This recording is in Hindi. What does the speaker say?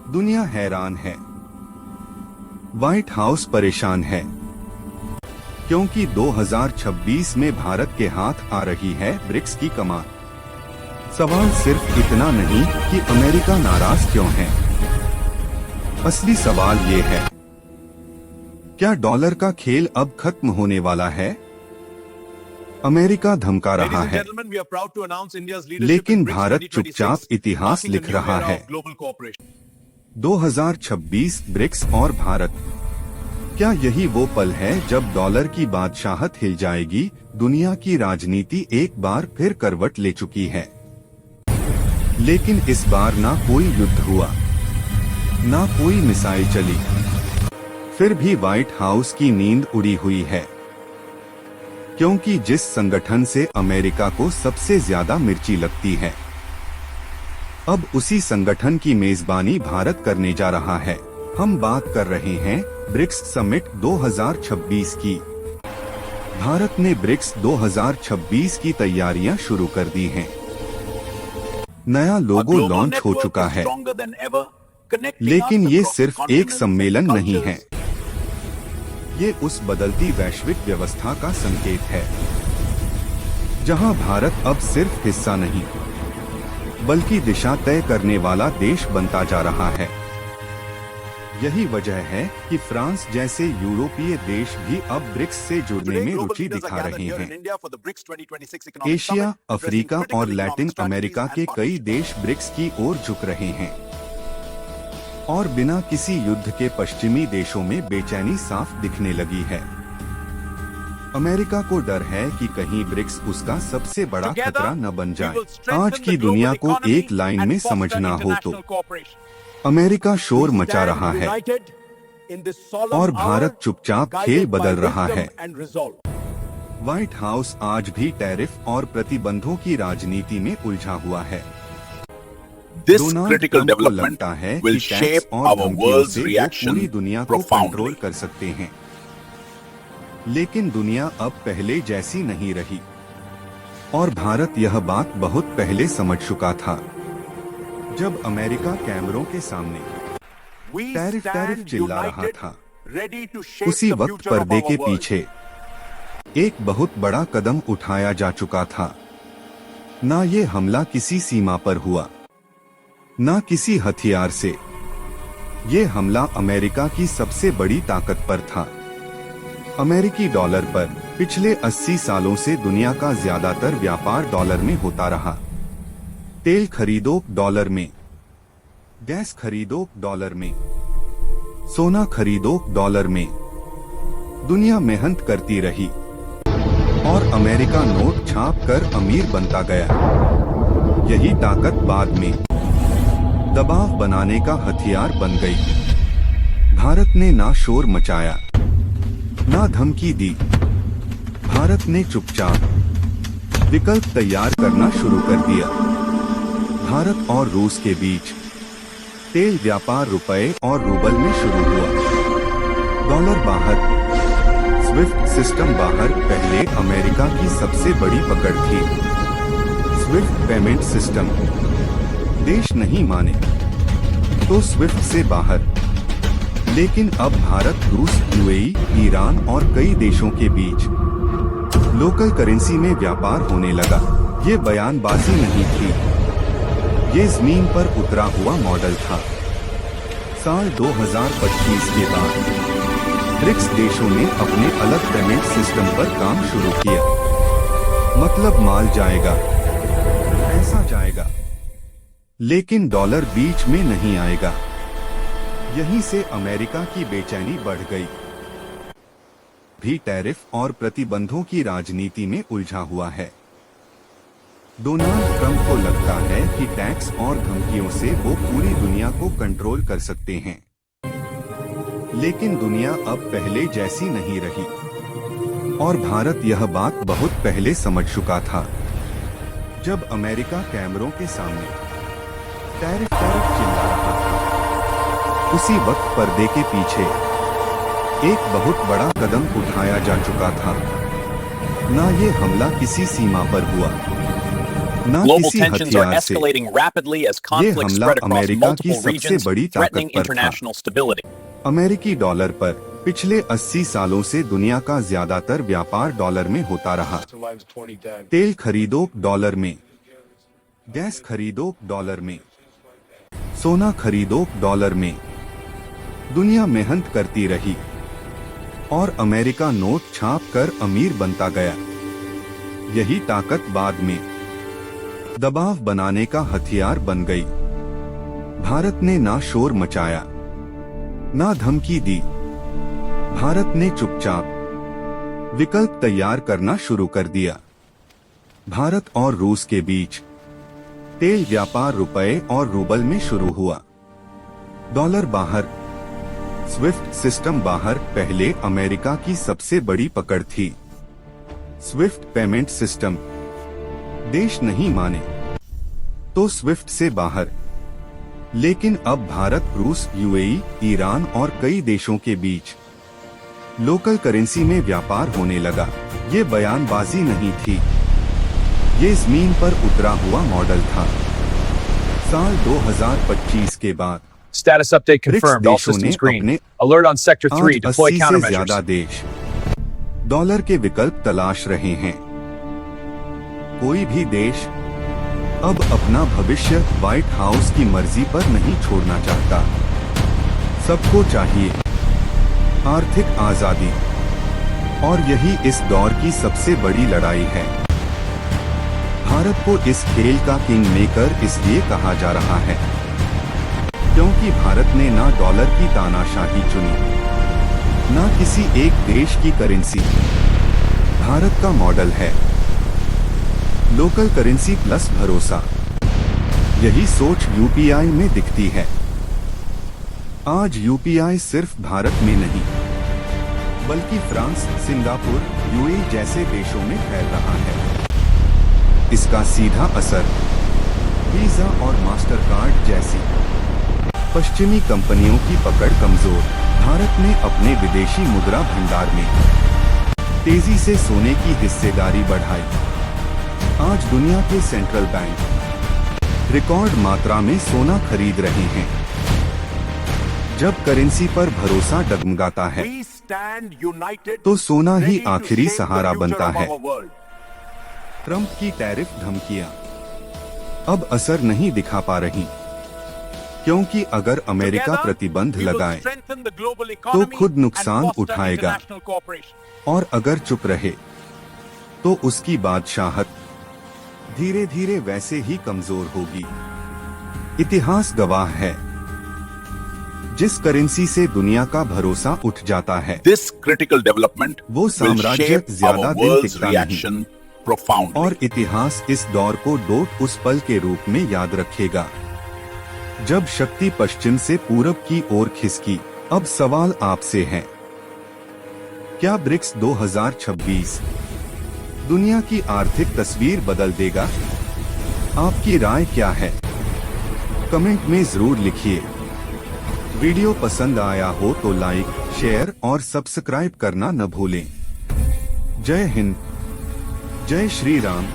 दुनिया हैरान है, व्हाइट हाउस परेशान है, क्योंकि 2026 में भारत के हाथ आ रही है ब्रिक्स की कमान। सवाल सिर्फ इतना नहीं कि अमेरिका नाराज क्यों है, असली सवाल ये है, क्या डॉलर का खेल अब खत्म होने वाला है? अमेरिका धमका रहा है, लेकिन भारत चुपचाप इतिहास लिख रहा है। 2026 ब्रिक्स और भारत, क्या यही वो पल है जब डॉलर की बादशाहत हिल जाएगी? दुनिया की राजनीति एक बार फिर करवट ले चुकी है, लेकिन इस बार ना कोई युद्ध हुआ, ना कोई मिसाइल चली, फिर भी व्हाइट हाउस की नींद उड़ी हुई है, क्योंकि जिस संगठन से अमेरिका को सबसे ज्यादा मिर्ची लगती है, अब उसी संगठन की मेजबानी भारत करने जा रहा है। हम बात कर रहे हैं ब्रिक्स समिट 2026 की। भारत ने ब्रिक्स 2026 की तैयारियां शुरू कर दी हैं। नया लोगो लॉन्च हो चुका है, लेकिन ये सिर्फ एक सम्मेलन नहीं है, ये उस बदलती वैश्विक व्यवस्था का संकेत है, जहां भारत अब सिर्फ हिस्सा नहीं, बल्कि दिशा तय करने वाला देश बनता जा रहा है। यही वजह है कि फ्रांस जैसे यूरोपीय देश भी अब ब्रिक्स से जुड़ने में रुचि दिखा रहे हैं। एशिया, अफ्रीका और लैटिन अमेरिका के कई देश ब्रिक्स की ओर झुक रहे हैं, और बिना किसी युद्ध के पश्चिमी देशों में बेचैनी साफ दिखने लगी है। अमेरिका को डर है कि कहीं ब्रिक्स उसका सबसे बड़ा खतरा न बन जाए। आज की दुनिया को एक लाइन में समझना हो तो अमेरिका शोर मचा रहा है और भारत चुपचाप खेल बदल रहा है। व्हाइट हाउस आज भी टैरिफ और प्रतिबंधों की राजनीति में उलझा हुआ है। This डोनाल्ड critical ट्रंप को development लगता है will कि टैक्स shape और our धमकियों world's से वो reaction पूरी दुनिया को profoundly. कंट्रोल कर सकते हैं, लेकिन दुनिया अब पहले जैसी नहीं रही, और भारत यह बात बहुत पहले समझ चुका था। जब अमेरिका कैमरों के सामने टैरिफ चिल्ला रहा था, उसी वक्त पर्दे के पीछे एक बहुत बड़ा कदम उठाया जा चुका था। ना ये हमला किसी सीमा पर हुआ, ना किसी हथियार से, ये हमला अमेरिका की सबसे बड़ी ताकत पर था, अमेरिकी डॉलर पर। पिछले 80 सालों से दुनिया का ज्यादातर व्यापार डॉलर में होता रहा। तेल खरीदो डॉलर में, गैस खरीदो डॉलर में, सोना खरीदो डॉलर में। दुनिया मेहनत करती रही और अमेरिका नोट छाप कर अमीर बनता गया। यही ताकत बाद में दबाव बनाने का हथियार बन गई। भारत ने ना शोर मचाया, ना धमकी दी। भारत ने चुपचाप विकल्प तैयार करना शुरू कर दिया। भारत और रूस के बीच तेल व्यापार रुपए और रूबल में शुरू हुआ। डॉलर बाहर, स्विफ्ट सिस्टम बाहर। पहले अमेरिका की सबसे बड़ी पकड़ थी स्विफ्ट पेमेंट सिस्टम। देश नहीं माने तो स्विफ्ट से बाहर, लेकिन अब भारत, रूस, यूएई, ईरान और कई देशों के बीच लोकल करेंसी में व्यापार होने लगा। ये बयानबाजी नहीं थी, ये जमीन पर उतरा हुआ मॉडल था। साल 2025 के बाद ब्रिक्स देशों ने अपने अलग पेमेंट सिस्टम पर काम शुरू किया। मतलब माल जाएगा, पैसा जाएगा, लेकिन डॉलर बीच में नहीं आएगा। यहीं से अमेरिका की बेचैनी बढ़ गई। भी टैरिफ और प्रतिबंधों की राजनीति में उलझा हुआ है। डोनाल्ड ट्रंप को लगता है कि टैक्स और धमकियों से वो पूरी दुनिया को कंट्रोल कर सकते हैं, लेकिन दुनिया अब पहले जैसी नहीं रही, और भारत यह बात बहुत पहले समझ चुका था। जब अमेरिका कैमरों के सामने टैरिफ चिल्ला रहा था, उसी वक्त पर्दे के पीछे एक बहुत बड़ा कदम उठाया जा चुका था। ना ये हमला किसी सीमा पर हुआ, ना Global किसी tensions are हथियार से। escalating rapidly as conflicts हमला spread across अमेरिका की multiple सबसे regions, बड़ी threatening ताकत पर था। international stability. अमेरिकी डॉलर पर पिछले 80 सालों से दुनिया का ज्यादातर व्यापार डॉलर में होता रहा। तेल खरीदो डॉलर में, गैस खरीदो डॉलर में, सोना खरीदो डॉलर में। दुनिया मेहनत करती रही और अमेरिका नोट छाप कर अमीर बनता गया। यही ताकत बाद में दबाव बनाने का हथियार बन गई। भारत ने ना शोर मचाया, ना धमकी दी। भारत ने चुपचाप विकल्प तैयार करना शुरू कर दिया। भारत और रूस के बीच तेल व्यापार रुपए और रूबल में शुरू हुआ। डॉलर बाहर, स्विफ्ट सिस्टम बाहर पहले अमेरिका की सबसे बड़ी पकड़ थी। स्विफ्ट पेमेंट सिस्टम, देश नहीं माने तो स्विफ्ट से बाहर। लेकिन अब भारत, रूस, यूएई, ईरान और कई देशों के बीच लोकल करेंसी में व्यापार होने लगा। ये बयानबाजी नहीं थी, ये जमीन पर उतरा हुआ मॉडल था। साल 2025 के बाद Status update BRICS confirmed. All देशों ने systems green. अपने Alert on Sector 3. आज Deploy 80 से ज्यादा countermeasures. देश डॉलर के विकल्प तलाश रहे हैं। कोई भी देश अब अपना भविष्य व्हाइट हाउस की मर्जी पर नहीं छोड़ना चाहता। सबको चाहिए आर्थिक आजादी, और यही इस दौर की सबसे बड़ी लड़ाई है। भारत को इस खेल का किंग मेकर इसलिए कहा जा रहा है क्योंकि भारत ने ना डॉलर की तानाशाही चुनी, ना किसी एक देश की करेंसी। भारत का मॉडल है लोकल करेंसी प्लस भरोसा। यही सोच यूपीआई में दिखती है। आज यूपीआई सिर्फ भारत में नहीं बल्कि फ्रांस, सिंगापुर, यूएई जैसे देशों में फैल रहा है। इसका सीधा असर वीजा और मास्टरकार्ड जैसी पश्चिमी कंपनियों की पकड़ कमजोर। भारत ने अपने विदेशी मुद्रा भंडार में तेजी से सोने की हिस्सेदारी बढ़ाई। आज दुनिया के सेंट्रल बैंक रिकॉर्ड मात्रा में सोना खरीद रहे हैं। जब करेंसी पर भरोसा डगमगाता है तो सोना ही आखिरी सहारा बनता है। ट्रंप की टैरिफ धमकियां अब असर नहीं दिखा पा रही, क्योंकि अगर अमेरिका प्रतिबंध लगाए तो खुद नुकसान उठाएगा, और अगर चुप रहे तो उसकी बादशाहत धीरे धीरे वैसे ही कमजोर होगी। इतिहास गवाह है, जिस करेंसी से दुनिया का भरोसा उठ जाता है This critical development वो will साम्राज्य shape ज्यादा our दिन world's टिकता नहीं। reaction profoundly. और इतिहास इस दौर को डोट उस पल के रूप में याद रखेगा जब शक्ति पश्चिम से पूरब की ओर खिसकी। अब सवाल आपसे है, क्या ब्रिक्स 2026 दुनिया की आर्थिक तस्वीर बदल देगा? आपकी राय क्या है? कमेंट में जरूर लिखिए। वीडियो पसंद आया हो तो लाइक, शेयर और सब्सक्राइब करना न भूलें। जय हिंद, जय श्री राम।